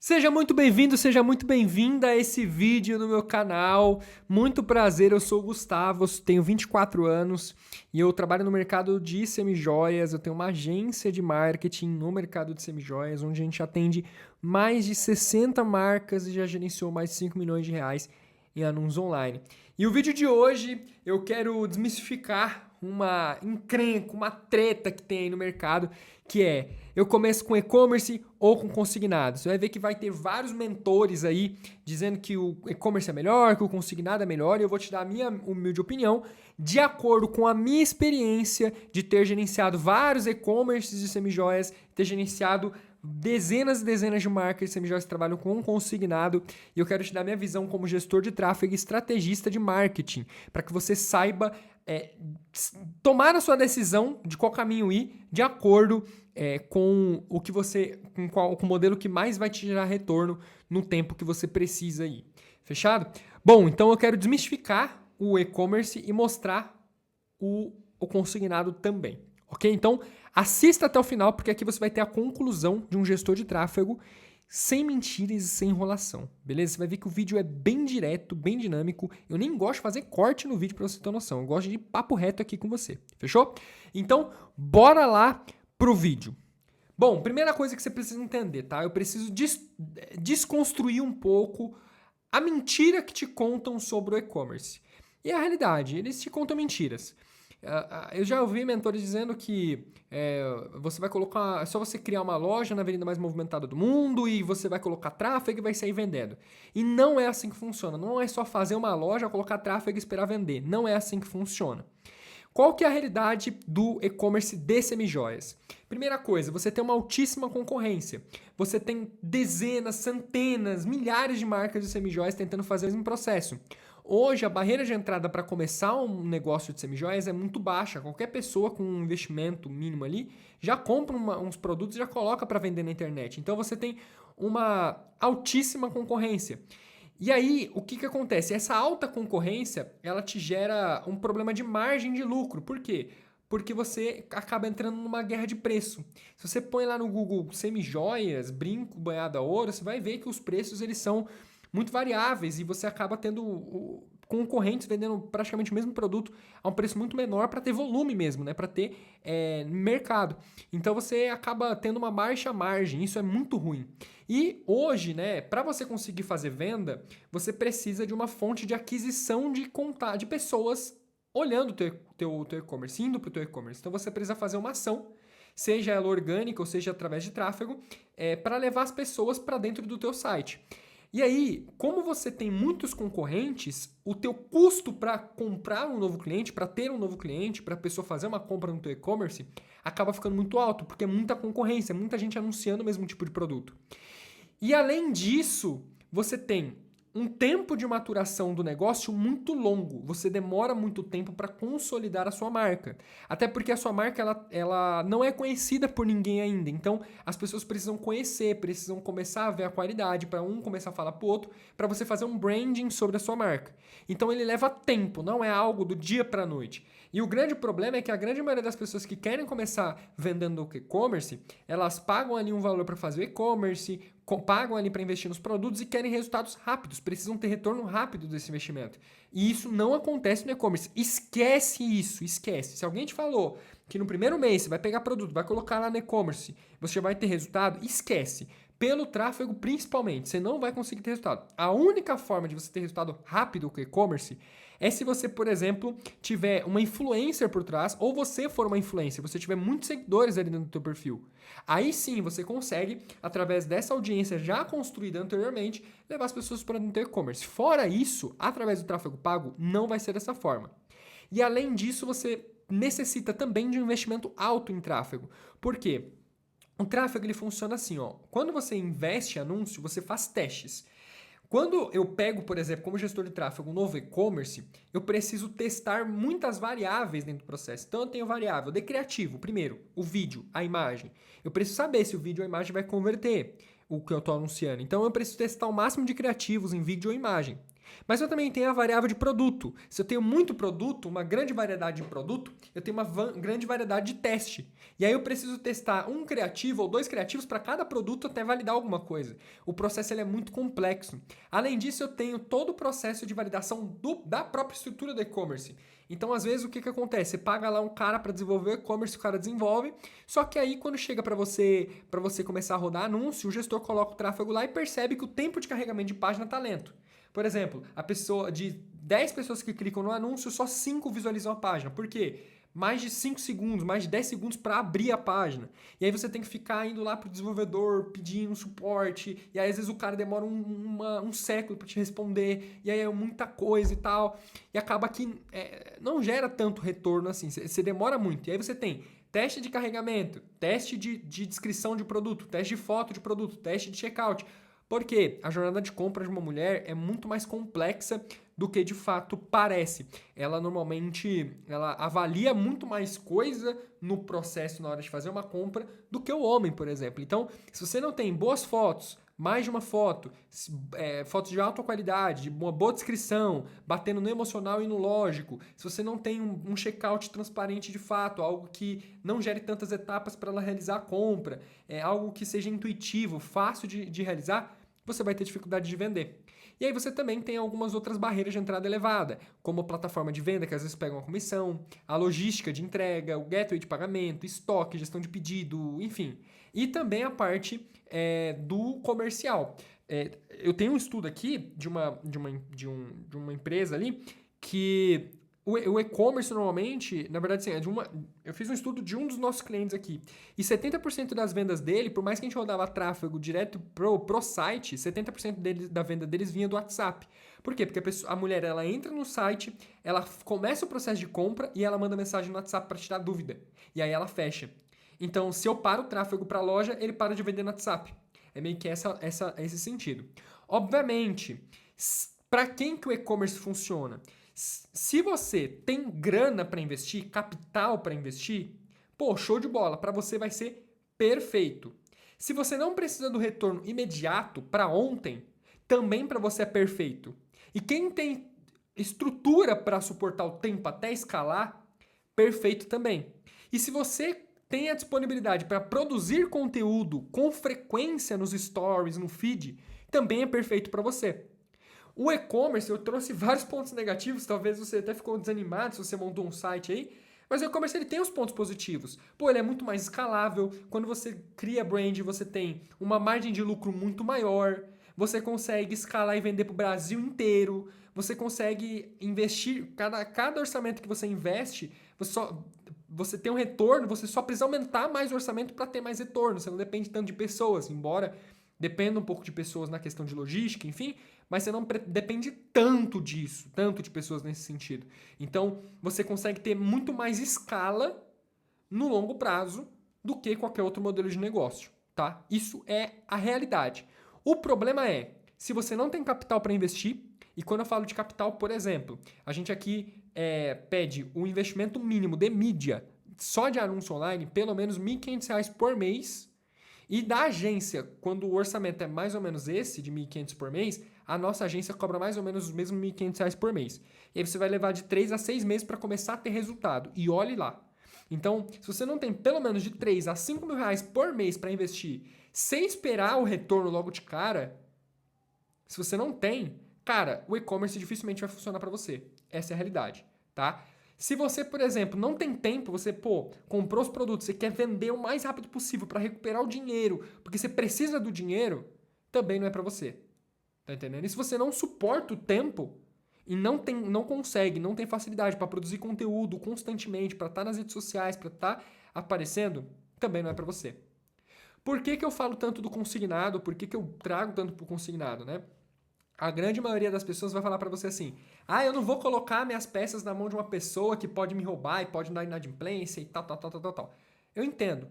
Seja muito bem-vindo, seja muito bem-vinda a esse vídeo no meu canal. Muito prazer, eu sou o Gustavo, eu tenho 24 anos e eu trabalho no mercado de semijoias. Eu tenho uma agência de marketing no mercado de semijoias, onde a gente atende mais de 60 marcas e já gerenciou mais de 5 milhões de reais em anúncios online. E o vídeo de hoje eu quero desmistificar uma encrenca, uma treta que tem aí no mercado, que é: eu começo com e-commerce ou com consignado? Você vai ver que vai ter vários mentores aí dizendo que o e-commerce é melhor, que o consignado é melhor, e eu vou te dar a minha humilde opinião de acordo com a minha experiência de ter gerenciado vários e-commerces de semijoias, ter gerenciado dezenas e dezenas de marcas de semijoias que trabalham com consignado, e eu quero te dar minha visão como gestor de tráfego e estrategista de marketing, para que você saiba tomar a sua decisão de qual caminho ir de acordo com o que você, com o modelo que mais vai te gerar retorno no tempo que você precisa ir. Fechado? Bom, então eu quero desmistificar o e-commerce e mostrar o consignado também. Ok? Então assista até o final, porque aqui você vai ter a conclusão de um gestor de tráfego sem mentiras e sem enrolação, beleza? Você vai ver que o vídeo é bem direto, bem dinâmico. Eu nem gosto de fazer corte no vídeo para você ter noção. Eu gosto de papo reto aqui com você, fechou? Então, bora lá pro vídeo. Bom, primeira coisa que você precisa entender, tá? Eu preciso desconstruir um pouco a mentira que te contam sobre o e-commerce. E a realidade, eles te contam mentiras. Eu já ouvi mentores dizendo que você vai colocar. É só você criar uma loja na avenida mais movimentada do mundo e você vai colocar tráfego e vai sair vendendo. E não é assim que funciona. Não é só fazer uma loja, colocar tráfego e esperar vender. Não é assim que funciona. Qual que é a realidade do e-commerce de semijoias? Primeira coisa, você tem uma altíssima concorrência. Você tem dezenas, centenas, milhares de marcas de semijoias tentando fazer o mesmo processo. Hoje, a barreira de entrada para começar um negócio de semijoias é muito baixa. Qualquer pessoa com um investimento mínimo ali já compra uns produtos e já coloca para vender na internet. Então, você tem uma altíssima concorrência. E aí, o que acontece? Essa alta concorrência, ela te gera um problema de margem de lucro. Por quê? Porque você acaba entrando numa guerra de preço. Se você põe lá no Google semijoias, brinco, banhado a ouro, você vai ver que os preços eles são muito variáveis e você acaba tendo concorrentes vendendo praticamente o mesmo produto a um preço muito menor para ter volume mesmo, né? Para ter mercado. Então você acaba tendo uma baixa margem, isso é muito ruim. E hoje, né, para você conseguir fazer venda, você precisa de uma fonte de aquisição de pessoas olhando o teu e-commerce, indo para o teu e-commerce. Então você precisa fazer uma ação, seja ela orgânica ou seja através de tráfego, para levar as pessoas para dentro do teu site. E aí, como você tem muitos concorrentes, o teu custo para comprar um novo cliente, para ter um novo cliente, para a pessoa fazer uma compra no teu e-commerce, acaba ficando muito alto, porque é muita concorrência, muita gente anunciando o mesmo tipo de produto. E além disso, você tem um tempo de maturação do negócio muito longo. Você demora muito tempo para consolidar a sua marca. Até porque a sua marca ela não é conhecida por ninguém ainda. Então, as pessoas precisam conhecer, precisam começar a ver a qualidade, para um começar a falar para o outro, para você fazer um branding sobre a sua marca. Então, ele leva tempo, não é algo do dia para a noite. E o grande problema é que a grande maioria das pessoas que querem começar vendendo e-commerce, elas pagam ali um valor para fazer o e-commerce, pagam ali para investir nos produtos e querem resultados rápidos, precisam ter retorno rápido desse investimento. E isso não acontece no e-commerce. Esquece isso, esquece. Se alguém te falou que no primeiro mês você vai pegar produto, vai colocar lá no e-commerce, você já vai ter resultado, esquece. Pelo tráfego principalmente, você não vai conseguir ter resultado. A única forma de você ter resultado rápido com o e-commerce é se você, por exemplo, tiver uma influencer por trás, ou você for uma influencer, você tiver muitos seguidores ali dentro do teu perfil. Aí sim você consegue, através dessa audiência já construída anteriormente, levar as pessoas para dentro do e-commerce. Fora isso, através do tráfego pago, não vai ser dessa forma. E além disso, você necessita também de um investimento alto em tráfego. Por quê? O tráfego ele funciona assim, ó. Quando você investe em anúncio, você faz testes. Quando eu pego, por exemplo, como gestor de tráfego, um novo e-commerce, eu preciso testar muitas variáveis dentro do processo. Então, eu tenho variável de criativo, primeiro, o vídeo, a imagem. Eu preciso saber se o vídeo ou a imagem vai converter o que eu estou anunciando. Então, eu preciso testar o máximo de criativos em vídeo ou imagem. Mas eu também tenho a variável de produto. Se eu tenho muito produto, uma grande variedade de produto, eu tenho uma grande variedade de teste. E aí eu preciso testar um criativo ou 2 criativos para cada produto até validar alguma coisa. O processo ele é muito complexo. Além disso, eu tenho todo o processo de validação da própria estrutura do e-commerce. Então, às vezes, o que acontece? Você paga lá um cara para desenvolver o e-commerce, o cara desenvolve, só que aí quando chega para você começar a rodar anúncio, o gestor coloca o tráfego lá e percebe que o tempo de carregamento de página está lento. Por exemplo, a pessoa de 10 pessoas que clicam no anúncio, só 5 visualizam a página. Por quê? Mais de 5 segundos, mais de 10 segundos para abrir a página. E aí você tem que ficar indo lá pro desenvolvedor, pedindo suporte. E aí às vezes o cara demora um século para te responder. E aí é muita coisa e tal. E acaba que não gera tanto retorno assim. Você demora muito. E aí você tem teste de carregamento, teste de descrição de produto, teste de foto de produto, teste de checkout. Porque a jornada de compra de uma mulher é muito mais complexa do que de fato parece. Ela normalmente avalia muito mais coisa no processo na hora de fazer uma compra do que o homem, por exemplo. Então, se você não tem boas fotos, mais de uma foto, fotos de alta qualidade, de uma boa descrição, batendo no emocional e no lógico, se você não tem um checkout transparente de fato, algo que não gere tantas etapas para ela realizar a compra, algo que seja intuitivo, fácil de realizar, você vai ter dificuldade de vender. E aí você também tem algumas outras barreiras de entrada elevada, como a plataforma de venda, que às vezes pega uma comissão, a logística de entrega, o gateway de pagamento, estoque, gestão de pedido, enfim. E também a parte do comercial. Eu tenho um estudo aqui de uma empresa ali que o e-commerce normalmente, na verdade, assim, eu fiz um estudo de um dos nossos clientes aqui. E 70% das vendas dele, por mais que a gente rodava tráfego direto pro site, 70% da venda deles vinha do WhatsApp. Por quê? Porque a mulher ela entra no site, ela começa o processo de compra e ela manda mensagem no WhatsApp para tirar dúvida. E aí ela fecha. Então, se eu paro o tráfego para a loja, ele para de vender no WhatsApp. É meio que esse sentido. Obviamente, para quem que o e-commerce funciona? Se você tem grana para investir, capital para investir, pô, show de bola, para você vai ser perfeito. Se você não precisa do retorno imediato para ontem, também para você é perfeito. E quem tem estrutura para suportar o tempo até escalar, perfeito também. E se você tem a disponibilidade para produzir conteúdo com frequência nos stories, no feed, também é perfeito para você. O e-commerce, eu trouxe vários pontos negativos, talvez você até ficou desanimado se você montou um site aí, mas o e-commerce ele tem os pontos positivos. Pô, ele é muito mais escalável, quando você cria brand, você tem uma margem de lucro muito maior, você consegue escalar e vender para o Brasil inteiro, você consegue investir, cada orçamento que você investe, você tem um retorno, você só precisa aumentar mais o orçamento para ter mais retorno, você não depende tanto de pessoas, embora dependa um pouco de pessoas na questão de logística, enfim, mas você não depende tanto disso, tanto de pessoas nesse sentido. Então, você consegue ter muito mais escala no longo prazo do que qualquer outro modelo de negócio, tá? Isso é a realidade. O problema é, se você não tem capital para investir, e quando eu falo de capital, por exemplo, a gente aqui pede um investimento mínimo de mídia, só de anúncio online, pelo menos R$ 1.500 por mês. E da agência, quando o orçamento é mais ou menos esse, de R$ 1.500 por mês, a nossa agência cobra mais ou menos os mesmos R$ 1.500 por mês. E aí você vai levar de 3 a 6 meses para começar a ter resultado. E olhe lá. Então, se você não tem pelo menos de 3 a 5 mil reais por mês para investir, sem esperar o retorno logo de cara, se você não tem, cara, o e-commerce dificilmente vai funcionar para você. Essa é a realidade, tá? Se você, por exemplo, não tem tempo, você, comprou os produtos, você quer vender o mais rápido possível para recuperar o dinheiro, porque você precisa do dinheiro, também não é para você. Tá entendendo? E se você não suporta o tempo e não tem facilidade para produzir conteúdo constantemente, para estar nas redes sociais, para estar aparecendo, também não é para você. Por que eu falo tanto do consignado? Por que eu trago tanto pro consignado, né? A grande maioria das pessoas vai falar para você assim: eu não vou colocar minhas peças na mão de uma pessoa que pode me roubar e pode dar inadimplência e tal. Eu entendo.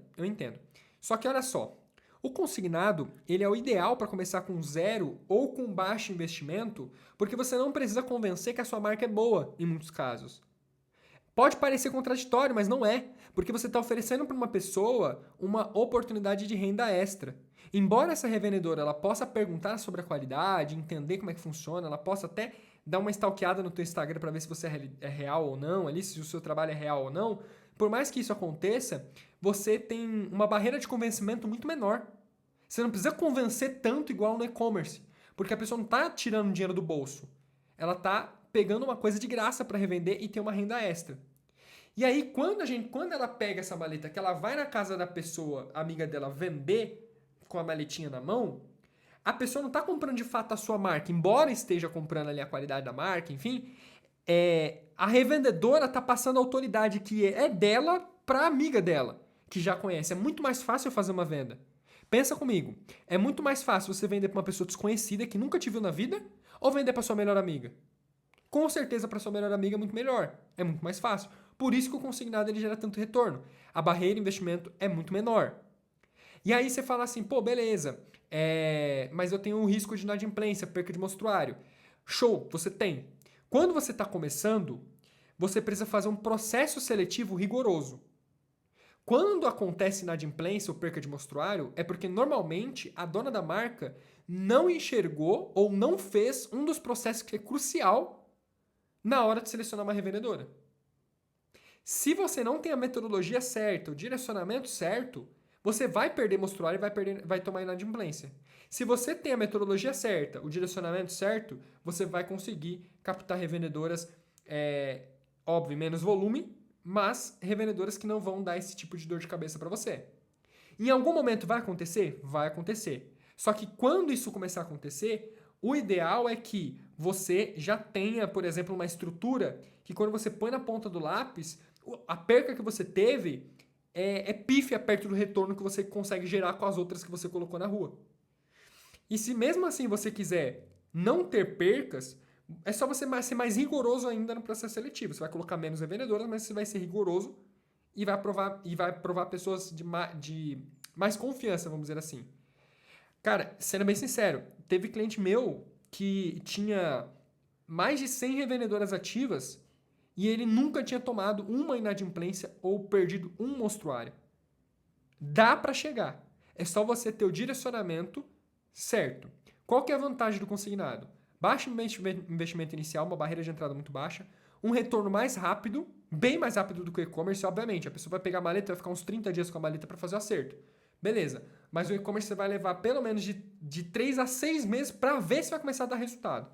Só que olha só, o consignado, ele é o ideal para começar com zero ou com baixo investimento, porque você não precisa convencer que a sua marca é boa, em muitos casos. Pode parecer contraditório, mas não é, porque você está oferecendo para uma pessoa uma oportunidade de renda extra. Embora essa revendedora ela possa perguntar sobre a qualidade, entender como é que funciona, ela possa até dar uma stalkeada no teu Instagram para ver se você é real ou não, ali se o seu trabalho é real ou não, por mais que isso aconteça, você tem uma barreira de convencimento muito menor. Você não precisa convencer tanto igual no e-commerce, porque a pessoa não está tirando dinheiro do bolso. Ela está pegando uma coisa de graça para revender e ter uma renda extra. E aí, quando ela pega essa maleta, que ela vai na casa da pessoa, amiga dela, vender com a maletinha na mão, a pessoa não está comprando de fato a sua marca, embora esteja comprando ali a qualidade da marca, enfim, a revendedora está passando a autoridade que é dela para a amiga dela, que já conhece. É muito mais fácil fazer uma venda. Pensa comigo, é muito mais fácil você vender para uma pessoa desconhecida que nunca te viu na vida ou vender para sua melhor amiga? Com certeza para sua melhor amiga é muito melhor, é muito mais fácil. Por isso que o consignado ele gera tanto retorno. A barreira de investimento é muito menor. E aí você fala assim, pô, beleza, mas eu tenho um risco de inadimplência, perca de mostruário. Show, você tem. Quando você está começando, você precisa fazer um processo seletivo rigoroso. Quando acontece inadimplência ou perca de mostruário, é porque normalmente a dona da marca não enxergou ou não fez um dos processos que é crucial na hora de selecionar uma revendedora. Se você não tem a metodologia certa, o direcionamento certo, você vai perder mostruário e vai tomar inadimplência. Se você tem a metodologia certa, o direcionamento certo, você vai conseguir captar revendedoras, óbvio, menos volume, mas revendedoras que não vão dar esse tipo de dor de cabeça para você. Em algum momento vai acontecer? Vai acontecer. Só que quando isso começar a acontecer, o ideal é que você já tenha, por exemplo, uma estrutura que quando você põe na ponta do lápis, a perca que você teve é pífia perto do retorno que você consegue gerar com as outras que você colocou na rua. E se mesmo assim você quiser não ter percas, é só você ser mais rigoroso ainda no processo seletivo. Você vai colocar menos revendedoras, mas você vai ser rigoroso e vai provar pessoas de mais confiança, vamos dizer assim. Cara, sendo bem sincero, teve cliente meu que tinha mais de 100 revendedoras ativas e ele nunca tinha tomado uma inadimplência ou perdido um mostruário. Dá para chegar. É só você ter o direcionamento certo. Qual que é a vantagem do consignado? Baixo investimento inicial, uma barreira de entrada muito baixa, um retorno mais rápido, bem mais rápido do que o e-commerce, obviamente. A pessoa vai pegar a maleta, vai ficar uns 30 dias com a maleta para fazer o acerto. Beleza. Mas o e-commerce você vai levar pelo menos de 3 a 6 meses para ver se vai começar a dar resultado.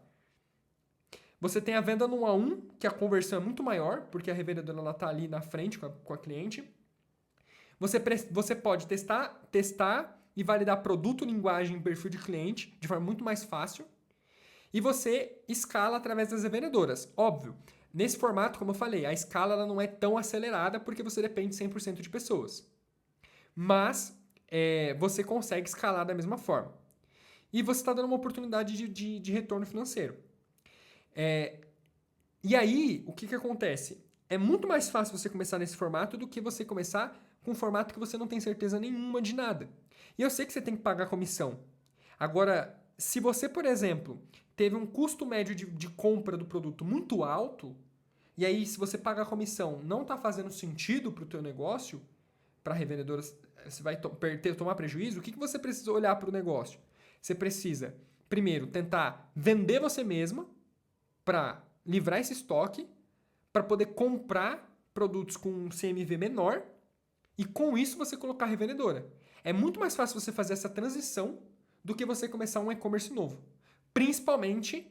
Você tem a venda no 1 a 1, que a conversão é muito maior, porque a revendedora está ali na frente com a cliente. Você pode testar e validar produto, linguagem e perfil de cliente de forma muito mais fácil. E você escala através das revendedoras. Óbvio, nesse formato, como eu falei, a escala ela não é tão acelerada porque você depende 100% de pessoas. Mas você consegue escalar da mesma forma. E você está dando uma oportunidade de retorno financeiro. E aí, o que acontece? É muito mais fácil você começar nesse formato do que você começar com um formato que você não tem certeza nenhuma de nada. E eu sei que você tem que pagar comissão. Agora, se você, por exemplo, teve um custo médio de compra do produto muito alto, e aí se você pagar a comissão não está fazendo sentido para o teu negócio, para a revendedora, você vai tomar prejuízo, o que você precisa olhar para o negócio? Você precisa, primeiro, tentar vender você mesma para livrar esse estoque, para poder comprar produtos com um CMV menor e com isso você colocar a revendedora. É muito mais fácil você fazer essa transição do que você começar um e-commerce novo. Principalmente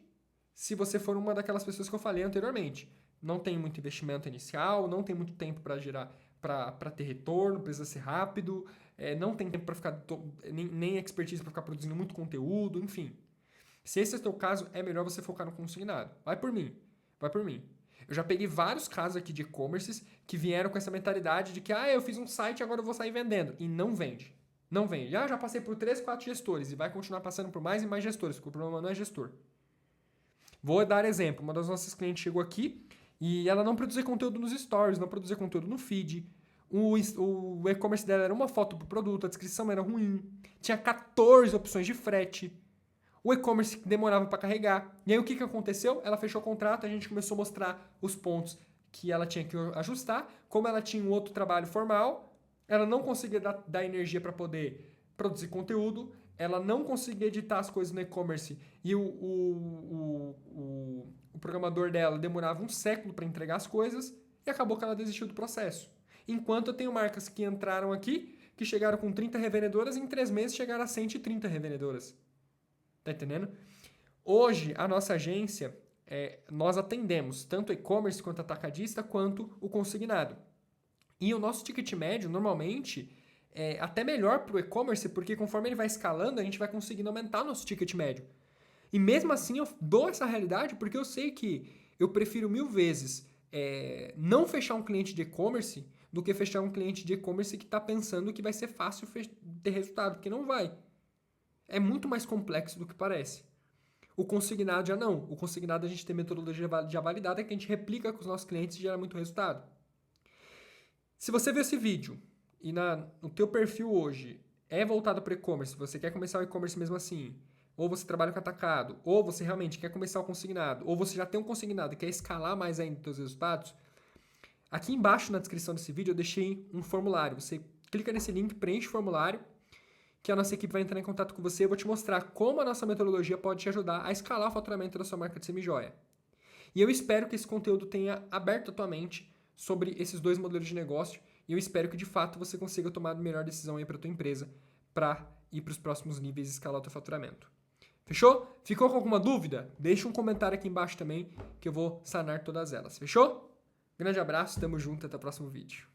se você for uma daquelas pessoas que eu falei anteriormente. Não tem muito investimento inicial, não tem muito tempo para gerar, para ter retorno, precisa ser rápido, não tem tempo para ficar, nem expertise para ficar produzindo muito conteúdo, enfim. Se esse é o teu caso, é melhor você focar no consignado. Vai por mim. Eu já peguei vários casos aqui de e-commerces que vieram com essa mentalidade de que eu fiz um site, agora eu vou sair vendendo. E não vende. Não vende. Já passei por 3, 4 gestores e vai continuar passando por mais e mais gestores, porque o problema não é gestor. Vou dar exemplo. Uma das nossas clientes chegou aqui e ela não produzia conteúdo nos stories, não produzia conteúdo no feed. O e-commerce dela era uma foto pro produto, a descrição era ruim. Tinha 14 opções de frete. O e-commerce demorava para carregar. E aí o que aconteceu? Ela fechou o contrato, a gente começou a mostrar os pontos que ela tinha que ajustar. Como ela tinha um outro trabalho formal, ela não conseguia dar energia para poder produzir conteúdo, ela não conseguir editar as coisas no e-commerce e o programador dela demorava um século para entregar as coisas e acabou que ela desistiu do processo. Enquanto eu tenho marcas que entraram aqui, que chegaram com 30 revendedoras e em 3 meses chegaram a 130 revendedoras. Tá entendendo? Hoje, a nossa agência, nós atendemos tanto e-commerce quanto atacadista, quanto o consignado. E o nosso ticket médio, normalmente, é até melhor para o e-commerce, porque conforme ele vai escalando, a gente vai conseguindo aumentar o nosso ticket médio. E mesmo assim, eu dou essa realidade porque eu sei que eu prefiro 1000 vezes não fechar um cliente de e-commerce do que fechar um cliente de e-commerce que está pensando que vai ser fácil ter resultado, porque não vai. É muito mais complexo do que parece. O consignado já não. O consignado a gente tem metodologia já validada que a gente replica com os nossos clientes e gera muito resultado. Se você vê esse vídeo e no teu perfil hoje é voltado para e-commerce, você quer começar o e-commerce mesmo assim, ou você trabalha com atacado, ou você realmente quer começar o consignado, ou você já tem um consignado e quer escalar mais ainda os seus resultados, aqui embaixo na descrição desse vídeo eu deixei um formulário. Você clica nesse link, preenche o formulário, que a nossa equipe vai entrar em contato com você. Eu vou te mostrar como a nossa metodologia pode te ajudar a escalar o faturamento da sua marca de semijoia. E eu espero que esse conteúdo tenha aberto a tua mente sobre esses 2 modelos de negócio e eu espero que de fato você consiga tomar a melhor decisão aí para tua empresa para ir para os próximos níveis e escalar o teu faturamento. Fechou? Ficou com alguma dúvida? Deixa um comentário aqui embaixo também que eu vou sanar todas elas. Fechou? Grande abraço, tamo junto, até o próximo vídeo.